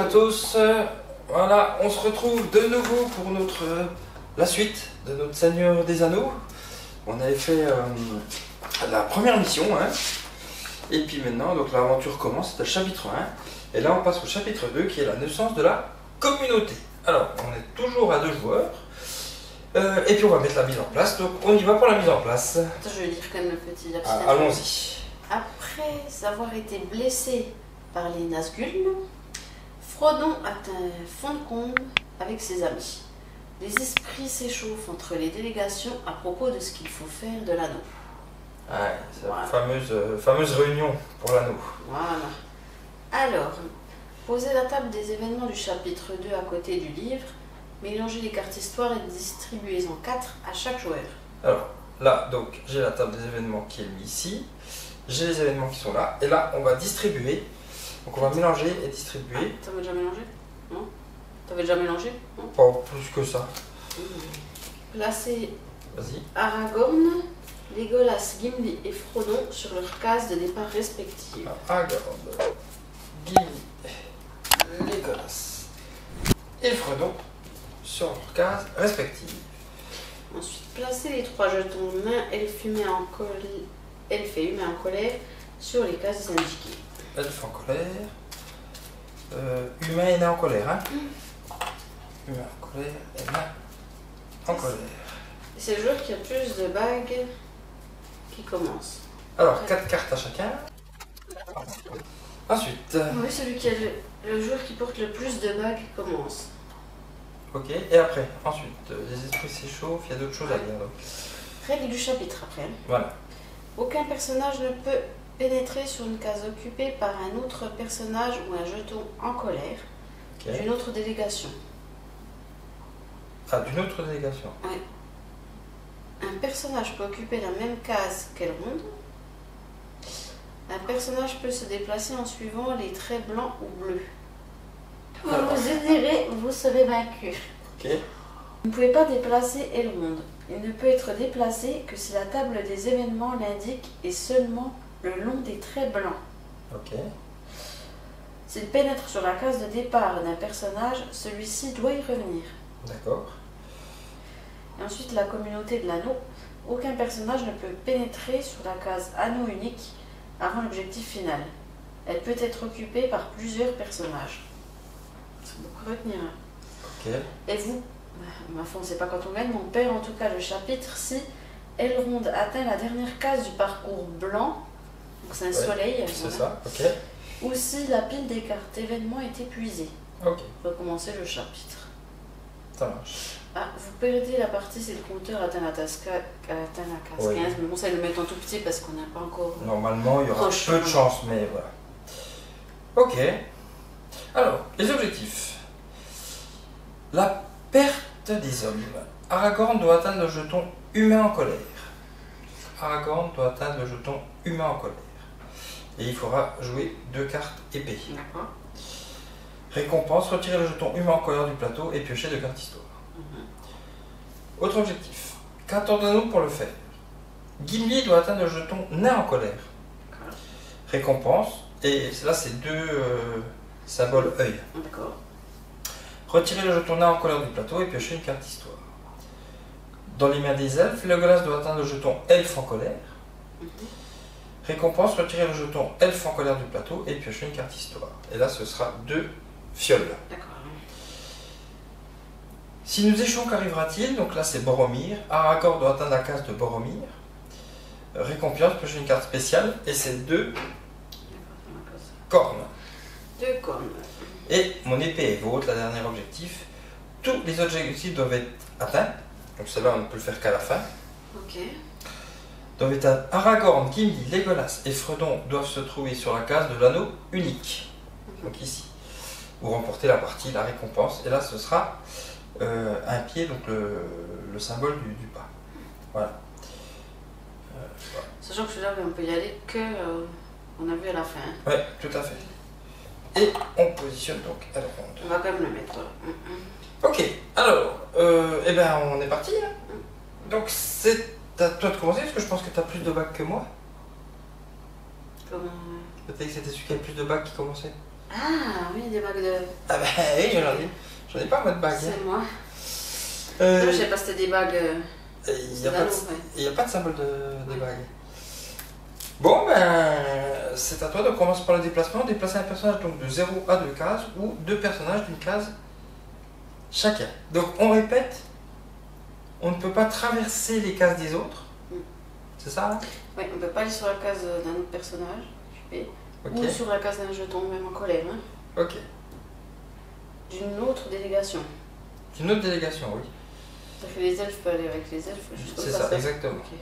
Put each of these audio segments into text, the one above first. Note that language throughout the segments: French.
à tous. Voilà, on se retrouve de nouveau pour la suite de notre Seigneur des Anneaux. On avait fait la première mission, hein. Et puis maintenant, donc l'aventure commence, c'est le chapitre 1. Et là, on passe au chapitre 2, qui est la naissance de la communauté. Alors, on est toujours à 2 joueurs. Et puis on va mettre la mise en place, donc on y va pour la mise en place. Attends, je vais lire quand même le petit lapsus. Allons-y. Après avoir été blessé par les Nazgûl, Frodon atteint fond de combe avec ses amis. Les esprits s'échauffent entre les délégations à propos de ce qu'il faut faire de l'anneau. Ouais, c'est Voilà. la fameuse réunion pour l'anneau. Voilà. Alors, posez la table des événements du chapitre 2 à côté du livre, mélangez les cartes histoire et distribuez en 4 à chaque joueur. Alors, là, donc, j'ai la table des événements qui est mise ici. J'ai les événements qui sont là. Et là, on va distribuer. Donc, on va mélanger et distribuer. T'avais déjà mélangé? Non? T'avais déjà mélangé? Non? Pas plus que ça. Placez Vas-y. Aragorn, Legolas, Gimli et Frodon sur leurs cases de départ respectives. Aragorn, Gimli, Legolas et Frodon sur leurs cases respectives. Ensuite, placez les 3 jetons main, elfe humain et humain en colère sur les cases indiquées. Elfe en colère. Humain et nain en colère, hein. Humain en colère et nain en colère. Et c'est le joueur qui a plus de bagues qui commence. Alors, 4 cartes à chacun. Ensuite. Oui, celui qui a le joueur qui porte le plus de bagues commence. Ok, et après, ensuite, les esprits s'échauffent, il y a d'autres choses à dire. Donc. Règle du chapitre après. Voilà. Aucun personnage ne peut pénétrer sur une case occupée par un autre personnage ou un jeton en colère Okay. d'une autre délégation. Ah, d'une autre délégation. Ouais. Un personnage peut occuper la même case qu'elle ronde. Un personnage peut se déplacer en suivant les traits blancs ou bleus. Vous vous unirez, vous serez vaincu. Ok. Vous ne pouvez pas déplacer Elrond. Il ne peut être déplacé que si la table des événements l'indique et seulement le long des traits blancs. Ok. S'il pénètre sur la case de départ d'un personnage, celui-ci doit y revenir. D'accord. Et ensuite, la communauté de l'anneau. Aucun personnage ne peut pénétrer sur la case anneau unique avant l'objectif final. Elle peut être occupée par plusieurs personnages. C'est beaucoup à retenir. Hein. Ok. Et vous, ma foi, on ne sait pas quand on gagne, mais on perd en tout cas le chapitre si Elrond atteint la dernière case du parcours blanc, donc c'est un soleil, C'est voilà, ça, ok. ou si la pile des cartes événements est épuisée. Ok, Recommencer le chapitre. ça marche. Ah, vous perdez la partie si le compteur atteint la case 15, Oui. mais bon, ça ils le mettent en tout petit parce qu'on n'a pas encore... Normalement, il y aura Proche. peu de chance, mais voilà. Ok. Alors, les objectifs. La perte des hommes. Aragorn doit atteindre le jeton humain en colère. Aragorn doit atteindre le jeton humain en colère. Et il faudra jouer 2 cartes épée. D'accord. Récompense, retirer le jeton humain en colère du plateau et piocher 2 cartes histoire. Autre objectif. Qu'attendons-nous pour le faire? Gimli doit atteindre le jeton nain en colère. D'accord. Récompense, et là c'est 2 symboles œil. D'accord. Retirer le jeton nain en colère du plateau et piocher une carte histoire. Dans les mains des elfes, Legolas doit atteindre le jeton elfe en colère. Récompense, retirer le jeton elfe en colère du plateau et piocher une carte histoire. Et là ce sera 2 fioles. D'accord. Si nous échouons, qu'arrivera-t-il? Donc là c'est Boromir. Aragorn doit atteindre la case de Boromir. Récompense, piocher une carte spéciale et c'est 2 cornes. 2 cornes. Et mon épée est vôtre, la dernière objectif. Tous les objectifs doivent être atteints. Donc celle-là on ne peut le faire qu'à la fin. Ok. Doivent être atteints. Aragorn, Gimli, Legolas et Frodon doivent se trouver sur la case de l'anneau unique. Donc ici. Vous remportez la partie, la récompense. Et là ce sera un pied, donc le symbole du pas. Voilà. Voilà. Sachant que celui-là, on peut y aller que on a vu à la fin. Oui, tout à fait. Et on positionne donc à la ronde. On va quand même le mettre. Voilà. Ok, alors, eh ben on est parti. Hein. Donc c'est à toi de commencer, parce que je pense que tu as plus de bacs que moi. Comment... Peut-être que c'était celui qui a le plus de bacs qui commençait. Ah oui, des bagues de... Ah ben oui, j'en ai pas moi de bague. C'est moi. Euh, Non, je sais pas, c'était des bagues... Il n'y a pas de symbole de bague. Bon, ben, c'est à toi. Donc, on commence par le déplacement. Déplacer un personnage donc, de 0 à 2 cases ou 2 personnages d'une case chacun. Donc, on répète, on ne peut pas traverser les cases des autres. C'est ça, hein? Oui, on ne peut pas aller sur la case d'un autre personnage occupé, Ok. ou sur la case d'un jeton, même en colère. Hein. Ok. D'une autre délégation. Une autre délégation, oui. C'est-à-dire que les elfes peuvent aller avec les elfes. C'est ça, exactement. Ok.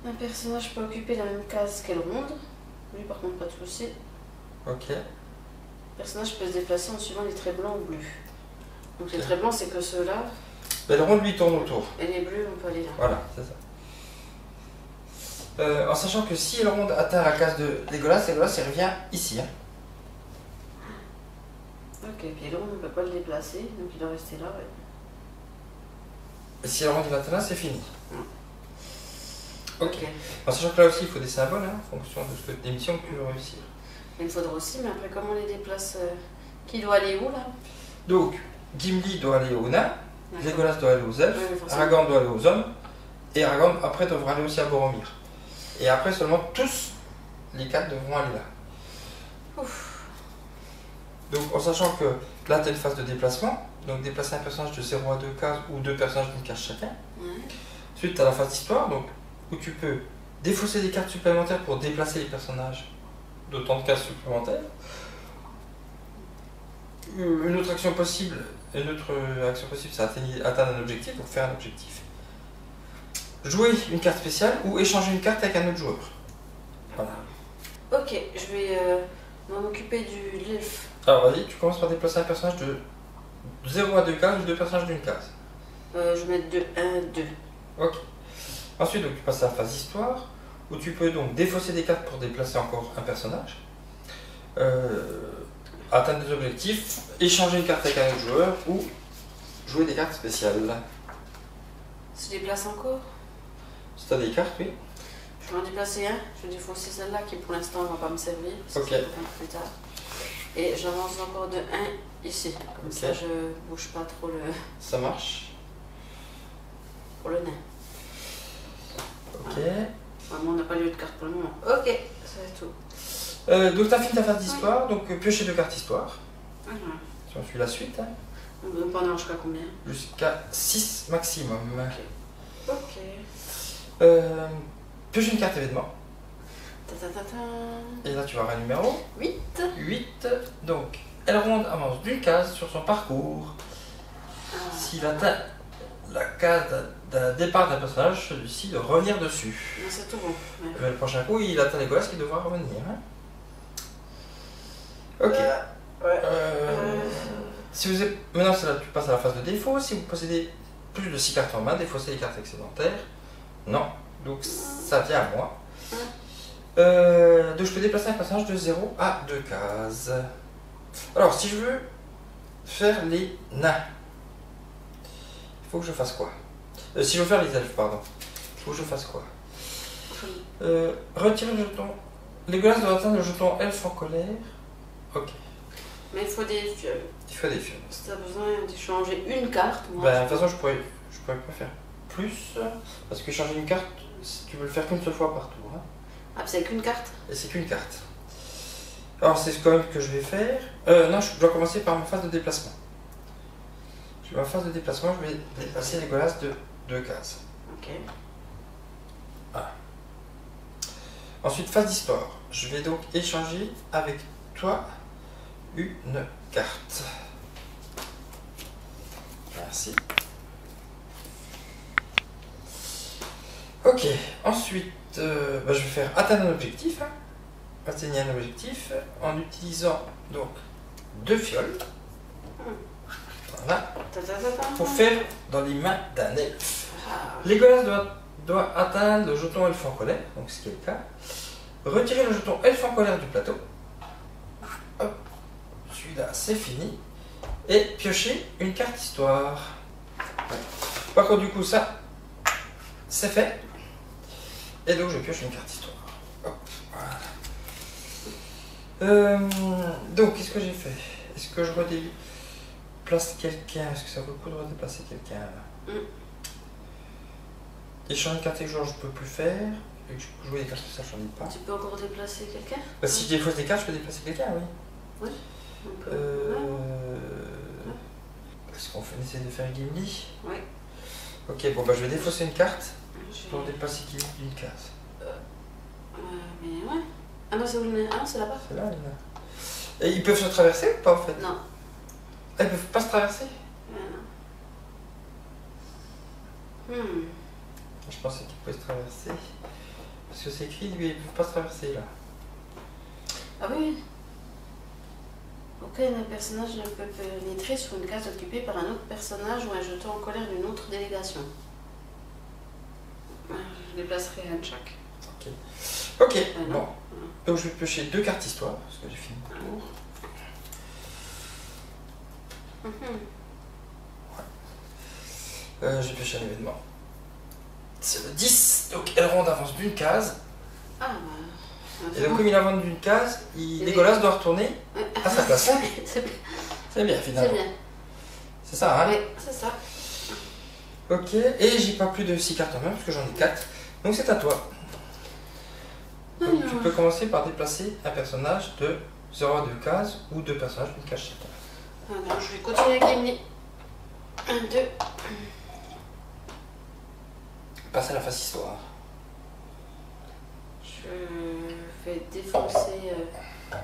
Un personnage peut occuper la même case qu'elle ronde. Lui, par contre, pas de souci. Ok. Le personnage peut se déplacer en suivant les traits blancs ou bleus. Donc les Ok. traits blancs, c'est que ceux-là, Ben, le rond lui tourne autour. et les bleus, on peut aller là. Voilà, c'est ça. En sachant que si le rond atteint la case de Legolas, Legolas il revient ici. Hein. Ok, puis là, on ne peut pas le déplacer, donc il doit rester là. Ouais. Et si le rond il va atteindre là, c'est fini. Ok. Ok. En sachant que là aussi il faut des symboles hein, en fonction de ce que des missions que tu veux réussir. Il me faudra aussi, mais après, comment on les déplace Qui doit aller où, là Donc, Gimli doit aller aux nains, D'accord. Legolas doit aller aux elfes, Oui, forcément. Aragorn doit aller aux hommes, et Aragorn après devra aller aussi à Boromir. Et après seulement tous les 4 devront aller là. Ouf. Donc en sachant que là tu as une phase de déplacement, donc déplacer un personnage de 0 à 2 cases ou 2 personnages d'une case chacun. Ouais. Ensuite tu as la phase d'histoire, donc où tu peux défausser des cartes supplémentaires pour déplacer les personnages d'autant de cases supplémentaires. Une autre action possible, c'est atteindre un objectif, donc faire un objectif. Jouer une carte spéciale ou échanger une carte avec un autre joueur. Voilà. Ok, je vais m'en occuper du l'elfe. Alors vas-y, tu commences par déplacer un personnage de 0 à 2 cases ou 2 personnages d'une case. Je vais mettre de 1, 2. Ok. Ensuite, donc, tu passes à la phase histoire, où tu peux donc défausser des cartes pour déplacer encore un personnage, atteindre des objectifs, échanger une carte avec un autre joueur ou jouer des cartes spéciales. Se déplace encore. Si tu as des cartes, oui. Je vais en déplacer un. Je vais défausser celle-là qui pour l'instant ne va pas me servir. Parce Ok. que ça peut être plus tard. Et j'avance encore de 1 ici. Comme Ok. ça, je bouge pas trop Ça marche. pour le nain. Ok. Vraiment, on n'a pas lieu de carte pour le moment. Ok, ça va être tout. Donc tu as fini ta phase d'histoire, donc piocher 2 cartes histoire. Voilà. Si on suit la suite, hein, Donc on en jusqu'à combien jusqu'à 6 maximum. Ok. Piocher une carte événement. Ta ta ta ta. Et là tu vas avoir un numéro. 8. 8. Donc, Elrond avance d'une case sur son parcours. Ah. S'il atteint la case d'un départ d'un personnage, celui-ci doit revenir dessus. Non, c'est tout bon. Ouais. Mais le prochain coup, il atteint Legolas qui devra revenir. Hein. Ok. Ouais. Si vous êtes... Maintenant, c'est là, tu passes à la phase de défaut. Si vous possédez plus de 6 cartes en main, défaussez les cartes excédentaires. Non. Donc, ça vient à moi. Donc, je peux déplacer un personnage de 0 à 2 cases. Alors, si je veux faire les nains, il faut que je fasse quoi? Si je veux faire les elfes, pardon. Il faut que je fasse quoi? Retirer le jeton. Legolas doit atteindre le jeton elfe en colère. Ok. Mais il faut des fioles. Il faut des fioles. Si tu as besoin d'échanger une carte, moi, Ben, de toute façon, je pourrais pas faire plus. Parce que changer une carte, tu veux le faire qu'une seule fois par tour. Hein. Ah, c'est qu'une carte. Et c'est qu'une carte. Alors, c'est quand même que je vais faire. Non, je dois commencer par ma phase de déplacement. Sur ma phase de déplacement, je vais déplacer Legolas de 2 cases. Ok. Ensuite, phase d'histoire. Je vais donc échanger avec toi une carte. Merci. Ok, ensuite, je vais faire atteindre un objectif. Hein. Atteindre un objectif en utilisant donc 2 fioles. Voilà. Ta ta ta ta. Pour faire dans les mains d'un elfe. Ah. Legolas doit atteindre le jeton elfe en colère, donc ce qui est le cas. Retirer le jeton elfe en colère du plateau. Hop, celui-là c'est fini. Et piocher une carte histoire. Ouais. Par contre, du coup, ça c'est fait. Et donc, je pioche une carte histoire. Hop, voilà. Donc, qu'est-ce que j'ai fait? Est-ce que je redéplace quelqu'un? Est-ce que ça vaut le coup de redéplacer quelqu'un là? Échanger une carte avec joueur, je peux plus faire. Et que je peux jouer des cartes, ça, j'en ai pas. Tu peux encore déplacer quelqu'un? Bah, si je défausse des cartes, je peux déplacer quelqu'un, oui. Oui. On peut. Est-ce qu'on essaie de faire Gimli? Oui. Ok, bon, bah, je vais défausser une carte Je pour vais- déplacer Gimli d'une case. Mais ouais. Ah non, c'est où le... Ah non, c'est là-bas. C'est là, là. Et ils peuvent se traverser ou pas, en fait? Non. Ah, ils peuvent pas se traverser? Non. Je pensais qu'ils pouvaient se traverser. Parce que c'est écrit, lui, ils peuvent pas se traverser, là. Ah oui. Aucun personnage ne peut pénétrer sur une case occupée par un autre personnage ou un jeton en colère d'une autre délégation. Je déplacerai un de chaque. Ok, non. bon. Donc je vais piocher 2 cartes histoire, parce que j'ai fini mon tour. J'ai pioché un événement. C'est le 10, donc Elrond avance d'une case. Ah bah. Et donc comme il avance d'une case, Et Legolas doit retourner à sa place. C'est bien. C'est bien finalement. C'est bien. C'est ça, hein? Oui, c'est ça. Ok, et j'ai pas plus de 6 cartes en main, parce que j'en ai 4. Donc c'est à toi. Donc, tu peux commencer par déplacer un personnage de 0 à 2 cases ou 2 personnages d'une case chacun. Alors, je vais continuer avec Gimli. 1, 2. Passe à la face histoire. Je vais défoncer la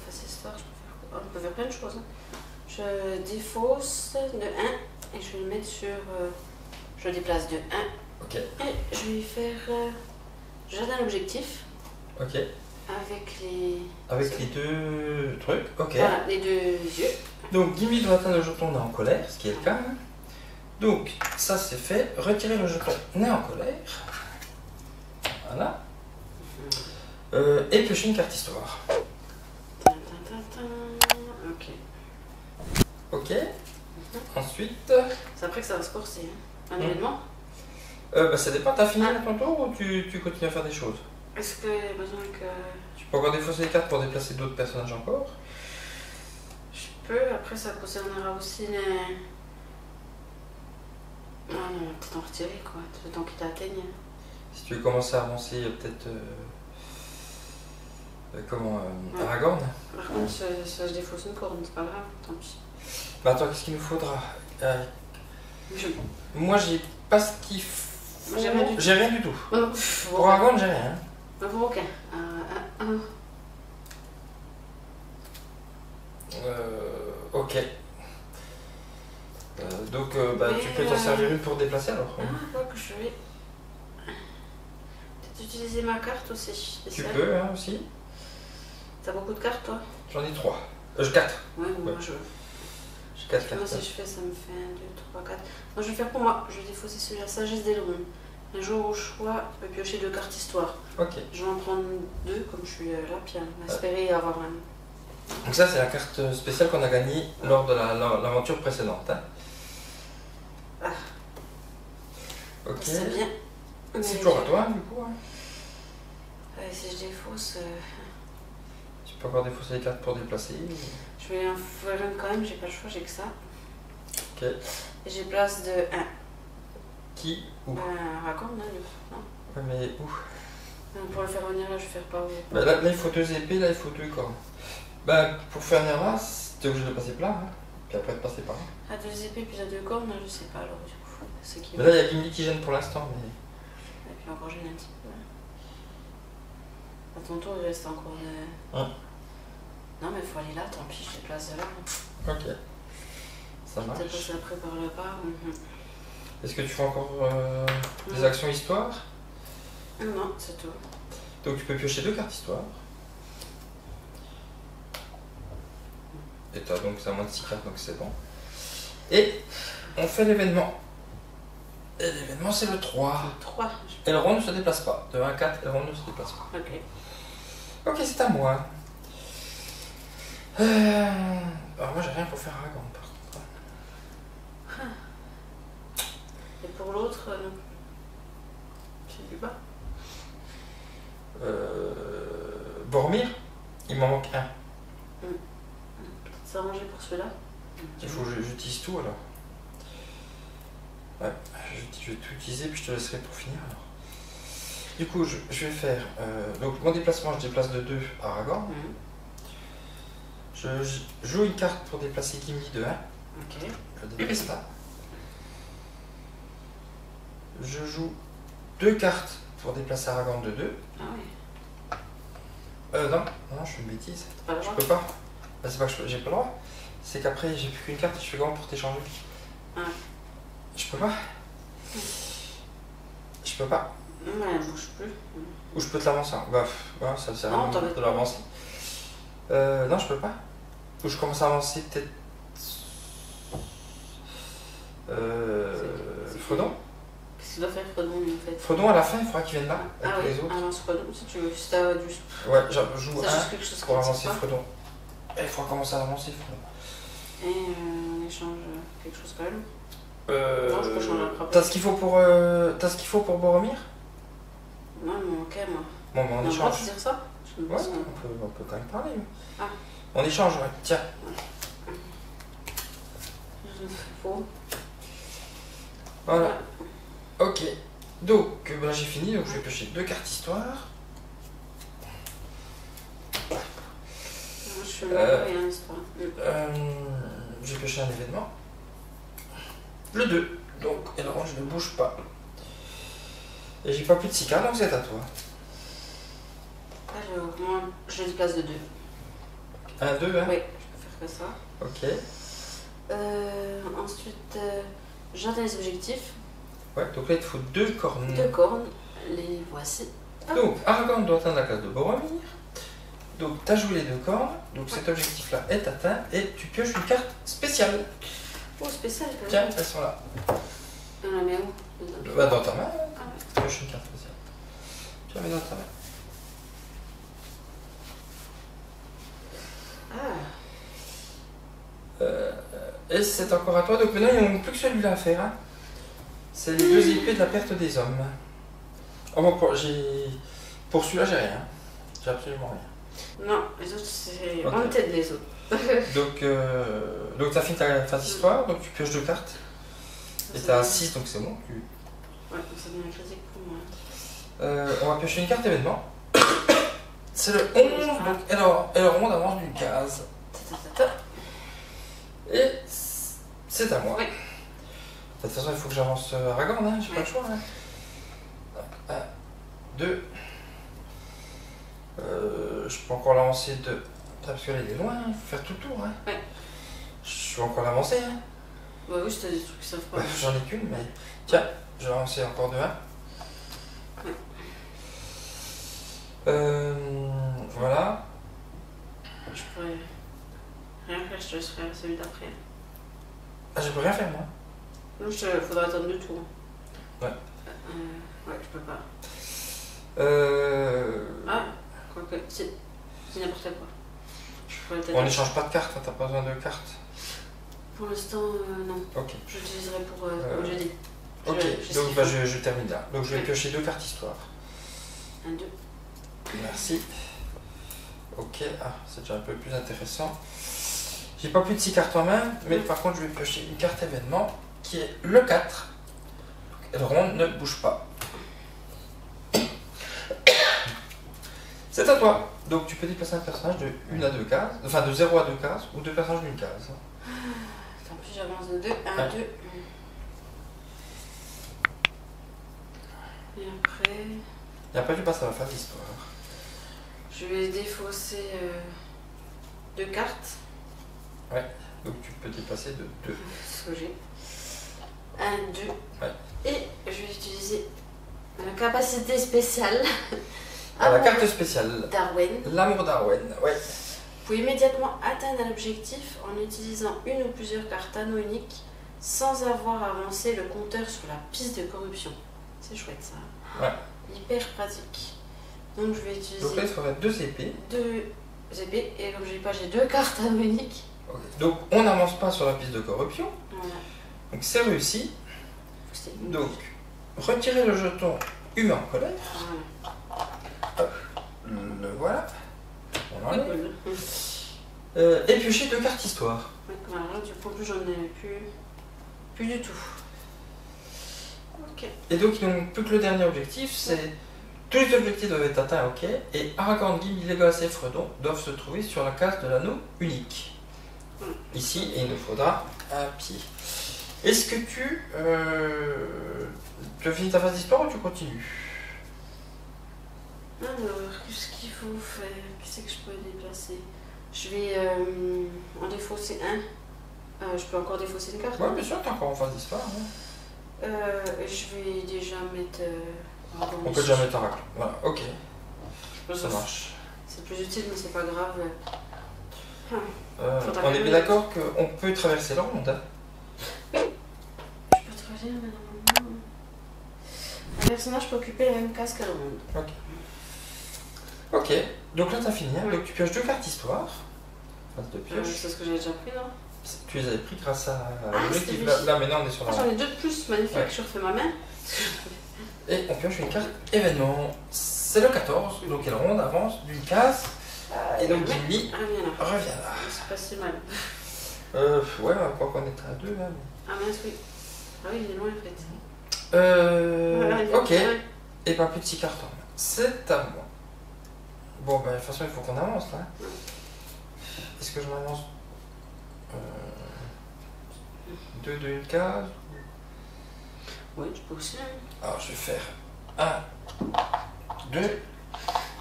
face histoire. On peut faire plein de choses. Hein. Je défausse de 1 et je vais le mettre sur. Je le déplace de 1. Ok. Et je vais faire. Jardin l'objectif. Ok. Avec les. Avec les 2 trucs. Ok. Voilà, les 2 yeux. Donc Gimli doit atteindre le jeton né en colère, ce qui est le cas. Hein. Donc ça c'est fait. Retirer le jeton né en colère. Voilà. Et piocher une carte histoire. Ok. Ok. Ensuite. C'est après que ça va se corser. Hein. Un événement. Bah, ça dépend, t'as fini à ton tour ou tu continues à faire des choses? Est-ce qu'il y a besoin que. Tu peux encore défausser les cartes pour déplacer d'autres personnages encore? Je peux, après ça concernera aussi les. Ah non, peut-être en retirer quoi, le temps qu'ils t'atteignent. Si tu veux commencer à avancer, peut-être. Aragorn? Par contre, ça je défausse une corne, c'est pas grave, tant pis. Bah attends, qu'est-ce qu'il nous faudra? Je... Moi j'ai pas ce qu'il faut. J'ai rien du tout. J'ai rien du tout. Pour Bon, Aragorn, j'ai rien. pour aucun. Ok. Donc tu peux t'en servir une pour déplacer alors. Ah, quoi que je vais. Peut-être utiliser ma carte aussi. Tu spéciale. peux hein, aussi. T'as beaucoup de cartes toi? J'en ai 3. 4. Ouais, moi Ouais. je. J'ai 4 Moi cartes. si je fais ça me fait 1, 2, 3, 4. Moi je vais faire pour moi, je vais défausser celui-là, sagesse d'Elrond. Un jour au choix, tu peux piocher 2 cartes histoire. Ok. Je vais en prendre 2 comme je suis là, puis on va espérer avoir un. Donc ça c'est la carte spéciale qu'on a gagnée lors de l'aventure précédente. Hein. Ah. Ok. C'est bien. C'est toujours à toi du coup. Hein. Si je défausse, Tu peux encore défausser les cartes pour déplacer. je vais en faire une quand même, j'ai pas le choix, j'ai que ça. Ok. Et j'ai place de 1. Qui? Où? Raccord, non, non. Ouais, mais où? Pour le faire venir là, je vais faire pas. Bah, là il faut 2 épées, là il faut 2 cornes. Bah pour faire venir là, t'es obligé de passer par là. Hein. Puis après de passer par là. À 2 épées puis à 2 cornes, je sais pas alors du coup. C'est qui. Mais là il y a Gimli qui gêne pour l'instant. Mais... Et puis encore j'ai un petit peu. À ton tour, il reste encore de. Ouais. Non, mais faut aller là, tant pis, je déplace de là. Ok. Ça Peut-être marche. passer après par le bas. Est-ce que tu fais encore des actions histoire? Non, c'est tout. Donc tu peux piocher 2 cartes histoire. Et t'as donc ça moins de 6 cartes donc c'est bon. Et on fait l'événement. Et l'événement c'est le 3. 3. Elrond ne se déplace pas. De 1 à 4, Elrond ne se déplace pas. Ok. Ok, c'est à moi. Alors moi j'ai rien pour faire Aragorn par contre. Et pour l'autre, non. Je sais plus pas. Boromir? Il m'en manque un. Peut-être s'arranger pour celui-là. Il faut que j'utilise tout alors. Ouais, je vais tout utiliser puis je te laisserai pour finir alors. Du coup, je vais faire. Donc, mon déplacement, je déplace de 2 Aragorn. Je joue une carte pour déplacer Gimli de 1. Ok. Je déplace là. Je joue 2 cartes pour déplacer Aragorn de 2. Ah oui. Non, je fais une bêtise. T'as pas le Je droit. peux pas. Bah, c'est pas que j'ai pas le droit. C'est qu'après, j'ai plus qu'une carte et je fais comment pour t'échanger. Ah. Je peux pas. Je peux pas. Non, mais elle bouge plus. Ou je peux te l'avancer. Bah, ouais, ça sert à Non, rien t'embête de pas. l'avancer. Non, je peux pas. Ou je commence à avancer peut-être. C'est Frodon. Qu'est-ce qu'il doit faire Frodon en fait? Frodon à la fin, il faudra qu'il vienne là avec Ah oui, les autres. avance Frodon si tu veux. Si t'as du. Ouais, je joue Ça un juste quelque chose pour qui avancer tire pas. Frodon. Et il faudra commencer à avancer Frodon. Et on échange quelque chose quand même. Non, je peux changer après. T'as ce qu'il faut pour Boromir? Non, il me manquait moi. Bon, bah, on On a le droit de échange. dire ça? Je me Ouais, pense que- on peut quand même parler. Mais... Ah. On échange, ouais. Tiens. Faux. Voilà. Ok. Donc, ben, j'ai fini, donc je vais piocher 2 cartes histoire. Je suis là, il y a une histoire. J'ai pioché un événement. Le 2. Donc, et alors je ne bouge pas. Et j'ai pas plus de 6 cartes, donc c'est à toi. Alors, moi, je déplace de 2. 1, 2, hein? Oui, je peux faire que ça. Ok. Ensuite, j'atteins les objectifs. Ouais, donc là il te faut 2 cornes. 2 cornes, les voici. Hop. Donc, Aragorn doit atteindre la case de Boromir. Donc, tu as joué les 2 cornes. Donc, cet objectif-là est atteint. Et tu pioches une carte spéciale. Oh, spécial quand Tiens, même. elles sont là. On la met où? Bah, dans ta main. Ah ouais. Tu pioches une carte spéciale. Tu la mets dans ta main. Ah. Et c'est encore à toi. Donc, maintenant, il n'y a plus que celui-là à faire. Hein. C'est les 2 épées de la perte des hommes. Oh, bon, pour celui-là, j'ai rien. J'ai absolument rien. Non, les autres, c'est. Ok. On t'aide les autres. Donc tu as fini ta phase d'histoire, donc tu pioches 2 cartes. Et tu as 6, donc c'est bon. Ouais, ça devient critique pour moi. On va piocher une carte événement. C'est le 11, donc elle ronde avance d'une case. Et c'est à moi. Oui. De toute façon, il faut que j'avance Aragorn, hein, j'ai pas le choix. Hein. 1, 2. Je peux encore l'avancer de. Parce que là, il est loin, il faut faire tout le tour. Hein. Ouais. Je peux encore l'avancer. Hein. Bah oui, c'est des trucs qui savent pas. Ouais, j'en ai qu'une, mais. Tiens, je vais avancer encore de 1. Ouais. Voilà. Je pourrais rien faire, je te laisse faire celui d'après. Ah, je peux rien faire, moi. Non, faudra attendre 2 tours. Ouais. Ouais, je peux pas. Euh... Ah, quoique, c'est n'importe quoi. Je pourrais On t'aider. n'échange pas de cartes, hein, t'as pas besoin de cartes. Pour l'instant, non. Ok. J'utiliserai pour, comme je dis. Ok, donc bah, je termine là. Donc je vais Ouais. piocher 2 cartes histoire. 1, 2. Merci. Ok, ah, c'est déjà un peu plus intéressant. J'ai pas plus de 6 cartes en main, mais par contre je vais piocher une carte événement qui est le 4. Elle ronde, ne bouge pas. C'est à toi. Donc tu peux déplacer un personnage de 1 à 2 cases, enfin de 0 à 2 cases, ou 2 personnages d'une case. Tant pis, j'avance de 2. 1, Ouais. 2. Et après, Et après tu passes à la phase d'histoire. je vais défausser 2 cartes. Donc tu peux déplacer de 2. Ce que j'ai. 1, 2. Ouais. Et je vais utiliser la capacité spéciale. Ah, la Amour carte spéciale. d'Arwen. L'amour d'Arwen, ouais. Vous pouvez immédiatement atteindre un objectif en utilisant une ou plusieurs cartes anneaux uniques sans avoir avancé le compteur sur la piste de corruption. C'est chouette ça. Ouais. Hyper pratique. Donc je vais utiliser Donc là il faudrait 2 épées. 2 épées et comme je dis pas, j'ai 2 cartes anneaux uniques. Ok. Donc on n'avance pas sur la piste de corruption. Voilà. Donc c'est réussi. C'est- Donc retirez le jeton humain en colère. Voilà. Le voilà. On Ouais. Cool. Et piocher 2 cartes histoire. Ouais, voilà, du coup, j'en ai plus du tout. Ok. Et donc, il ne manque plus que le dernier objectif, c'est... Tous les objectifs doivent être atteints, ok. Et Aragorn, Gimli, Legolas et Frodon doivent se trouver sur la case de l'anneau unique. Ici, et il nous faudra un pied. Est-ce que tu as fini ta phase d'histoire ou tu continues? Alors, qu'est-ce qu'il faut faire? Qu'est-ce que je peux déplacer? Je vais en défausser un. Je peux encore défausser une carte? Ouais, bien sûr, t'es encore en phase d'histoire. Hein. Je vais déjà mettre... On peut déjà mettre Aracle. Voilà, ok. Ça marche. C'est plus utile, mais c'est pas grave. On est bien d'accord qu'on peut traverser le monde. Hein. Je peux traverser normalement. Un personnage peut occuper la même case que le monde. Ok. Ok, donc là t'as fini. Hein. Donc tu pioches 2 cartes histoire. Phase de pioche. C'est ce que j'ai déjà pris, non? Tu les avais pris grâce à l'objectif. c'était Là, maintenant on est sur la. J'en ai 2 de plus, magnifique. Ouais. Je refais ma main. Et on pioche une carte événement. C'est le 14, donc elle ronde, avance d'une case. Et donc Gimli revient là. C'est pas si mal. Ouais, on croit qu'on est à 2 là. Mais... Ah mince, oui. Ah oui, il est loin en fait. Ok. Et pas plus de 6 cartes en main. C'est à moi. Bon, bah de toute façon, il faut qu'on avance là. Est-ce que je m'avance 2 de une case? Oui, tu peux aussi. Alors je vais faire 1, 2.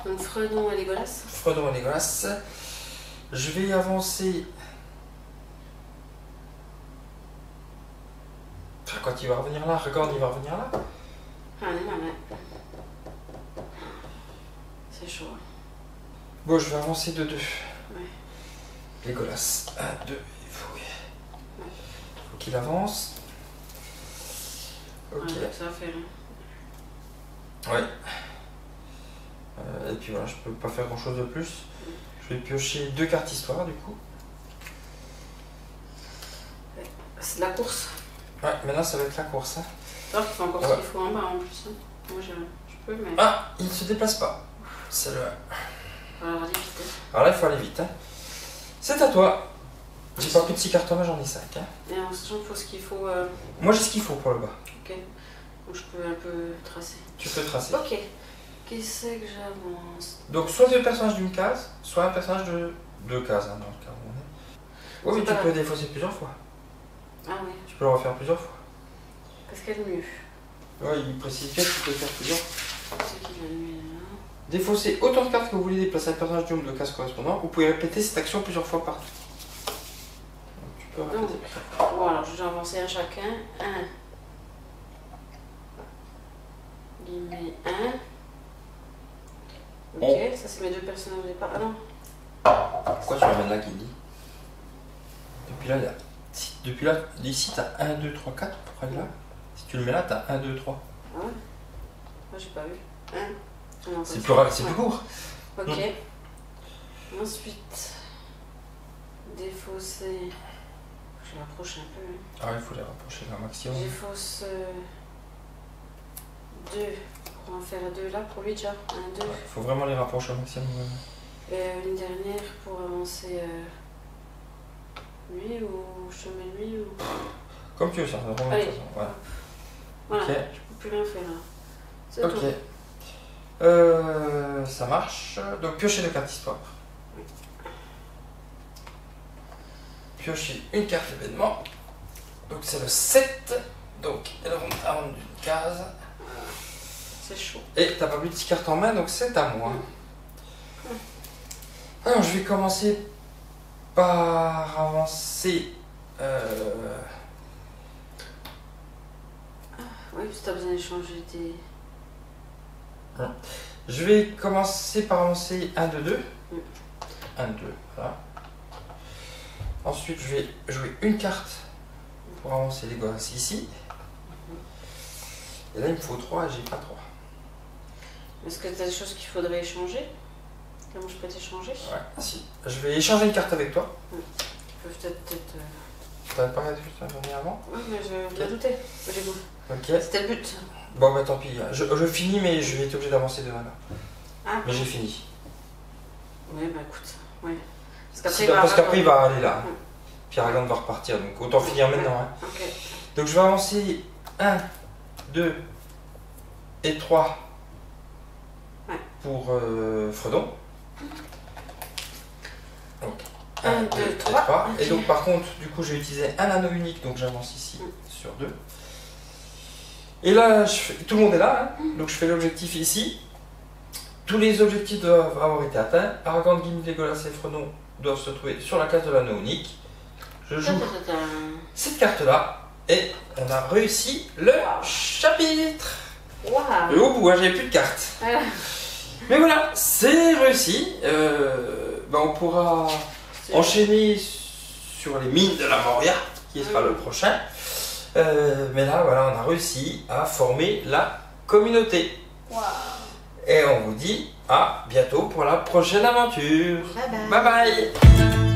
Donc Frodon et Legolas. Frodon et Legolas. Je vais avancer. Enfin, quand il va revenir là, regarde, il va revenir là. Ah, on est mal, ouais. C'est chaud. Bon, je vais avancer de 2. Ouais. Legolas. 1, 2, il faut qu'il avance. Ok. Ouais, ça va faire. Ouais. Et puis voilà, je peux pas faire grand chose de plus. Je vais piocher 2 cartes histoire du coup. C'est de la course. Ouais, maintenant ça va être la course. Hein. Alors qu'il faut encore ce qu'il faut en bas en plus. Hein. Moi je peux, mais. Ah, il ne se déplace pas. C'est le 1. Alors aller vite. Alors là, il faut aller vite. Hein. C'est à toi. J'ai pas pris de 6 cartes en main, j'en ai 5. Hein. Et en sachant qu'il faut ce qu'il faut. Moi j'ai ce qu'il faut pour le bas. Ok. Donc je peux un peu tracer. Tu peux tracer. Ok. Qu'est-ce que j'avance? Donc soit 2 personnages d'une case, soit un personnage de 2 cases, hein, dans le cas où on est. Oui, mais tu peux défausser plusieurs fois. Ah oui. Tu peux le refaire plusieurs fois. Qu'est-ce qu'il y a de mieux? Ouais, il précise bien que tu peux le faire plusieurs fois. C'est qu'il y a de mieux là. Défaussez autant de cartes que vous voulez déplacer un personnage du nombre de cases correspondant. Vous pouvez répéter cette action plusieurs fois par tour. Donc, tu peux répéter plusieurs fois. Bon, alors je vais avancer un chacun. 1. Guillemets 1. Ok, ça c'est mes 2 personnages au départ. Ah non. Pourquoi tu ramènes là, Gimli? Depuis là, depuis là, ici, t'as 1, 2, 3, 4. Pourquoi il est là? Si tu le mets là, t'as 1, 2, 3. Ah ouais? Moi j'ai pas vu. 1. C'est plus rapide, c'est plus court. Ok. Ensuite, défausser. Je rapproche un peu. Ah, il faut les rapprocher là, maximum. Défausse 2 pour en faire 2 là pour lui déjà. 1, 2. Il faut vraiment les rapprocher au maximum. Et une dernière pour avancer lui ou je mets lui ou. Comme tu veux, ça. Vraiment, Allez. voilà. Voilà, Ok. je peux plus rien faire là. C'est Ok. tout. Ça marche. Donc piocher 2 cartes histoire. Piocher une carte événement. Donc c'est le 7. Donc elle rentre avant d'une case. C'est chaud. Et t'as pas plus de 6 cartes en main, donc c'est à moi. Alors je vais commencer par avancer. Oui, parce que t'as besoin d'échanger tes. Je vais commencer par avancer 1, 2, 2. 1, 2, voilà. Ensuite, je vais jouer une carte pour avancer les gosses ici. Et là, il me faut 3 et j'ai pas 3. Est-ce que t'as des choses qu'il faudrait échanger? Comment je peux t'échanger? Ouais, si. Je vais échanger une carte avec toi. Ils peuvent peut-être. T'avais pas réussi à venir avant? Oui, mais je me doutais. J'ai goût. Ok. C'était le but. Bon, bah tant pis. Je finis, mais je vais être obligé d'avancer demain là. Ah, Mais j'ai fini. Ouais, bah écoute, ouais. Parce qu'après il va aller là. Puis Aragorn va repartir, donc autant finir maintenant. Hein. Ok. Donc je vais avancer 1, 2 et 3 pour Frodon. Donc 1, 2, 3. Et donc par contre, du coup j'ai utilisé un anneau unique, donc j'avance ici sur 2. Et là, tout le monde est là, hein. Donc je fais l'objectif ici. Tous les objectifs doivent avoir été atteints. Aragorn, Gimli, Legolas et Frodon doivent se trouver sur la case de l'anneau unique. Je joue cette carte-là et on a réussi le chapitre. Et au bout, hein, j'avais plus de cartes. Mais voilà, c'est réussi. On pourra enchaîner sur les mines de la Moria, qui sera le prochain. Mais là, voilà, on a réussi à former la communauté. Et on vous dit à bientôt pour la prochaine aventure. Bye bye. Bye bye.